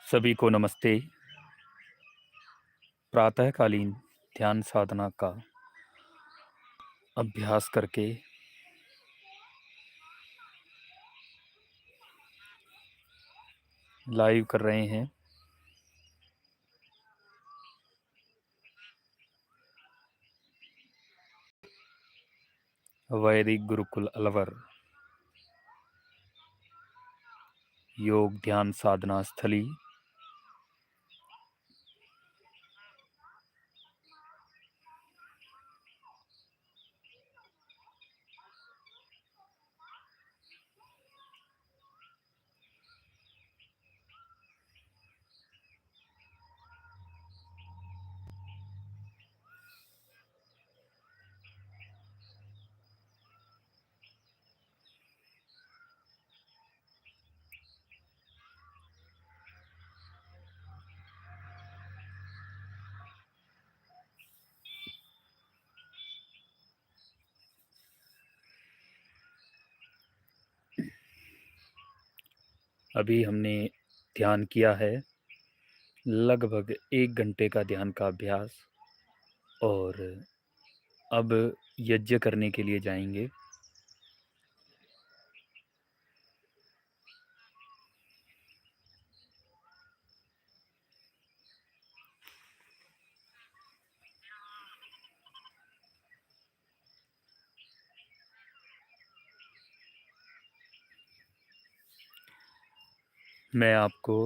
सभी को नमस्ते। प्रातःकालीन ध्यान साधना का अभ्यास करके लाइव कर रहे हैं। वैदिक गुरुकुल अलवर योग ध्यान साधना स्थली। अभी हमने ध्यान किया है लगभग 1 घंटे का ध्यान का अभ्यास, और अब यज्ञ करने के लिए जाएंगे। मैं आपको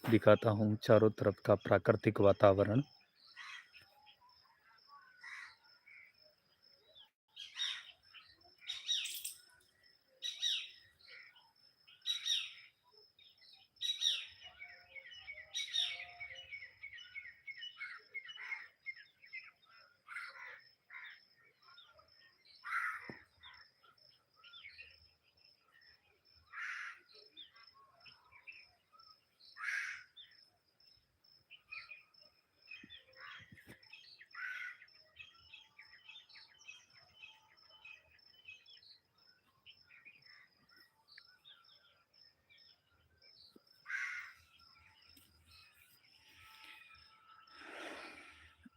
दिखाता हूँ चारों तरफ का प्राकृतिक वातावरण।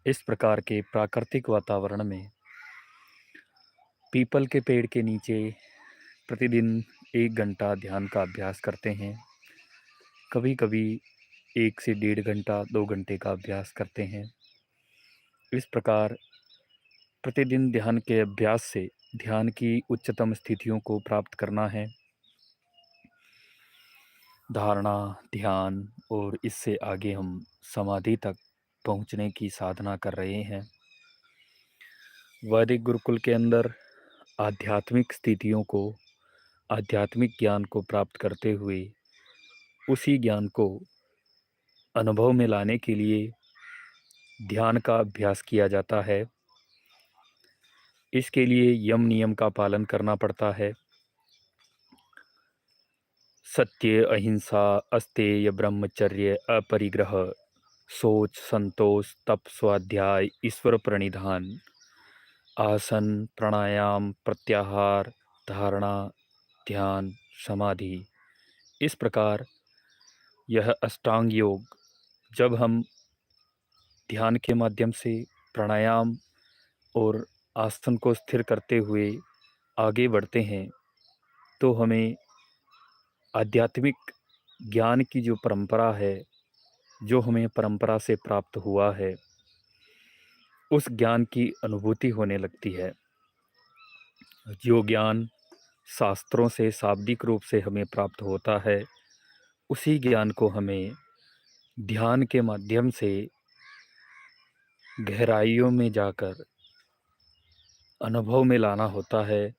इस प्रकार के प्राकृतिक वातावरण में पीपल के पेड़ के नीचे प्रतिदिन 1 घंटा ध्यान का अभ्यास करते हैं। कभी कभी 1 से 1.5 घंटा 2 घंटे का अभ्यास करते हैं। इस प्रकार प्रतिदिन ध्यान के अभ्यास से ध्यान की उच्चतम स्थितियों को प्राप्त करना है। धारणा, ध्यान और इससे आगे हम समाधि तक पहुंचने की साधना कर रहे हैं। वैदिक गुरुकुल के अंदर आध्यात्मिक स्थितियों को, आध्यात्मिक ज्ञान को प्राप्त करते हुए उसी ज्ञान को अनुभव में लाने के लिए ध्यान का अभ्यास किया जाता है। इसके लिए यम नियम का पालन करना पड़ता है। सत्य, अहिंसा, अस्तेय, ब्रह्मचर्य, अपरिग्रह, सोच, संतोष, तप, स्वाध्याय, ईश्वर प्रणिधान, आसन, प्राणायाम, प्रत्याहार, धारणा, ध्यान, समाधि। इस प्रकार यह अष्टांग योग, जब हम ध्यान के माध्यम से प्राणायाम और आसन को स्थिर करते हुए आगे बढ़ते हैं, तो हमें आध्यात्मिक ज्ञान की जो परंपरा है, जो हमें परंपरा से प्राप्त हुआ है, उस ज्ञान की अनुभूति होने लगती है। जो ज्ञान शास्त्रों से शाब्दिक रूप से हमें प्राप्त होता है, उसी ज्ञान को हमें ध्यान के माध्यम से गहराइयों में जाकर अनुभव में लाना होता है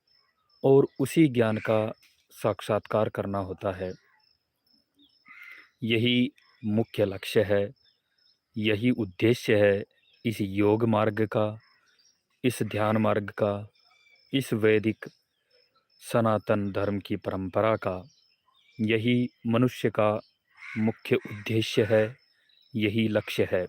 और उसी ज्ञान का साक्षात्कार करना होता है। यही मुख्य लक्ष्य है, यही उद्देश्य है इस योग मार्ग का, इस ध्यान मार्ग का, इस वैदिक सनातन धर्म की परंपरा का। यही मनुष्य का मुख्य उद्देश्य है, यही लक्ष्य है।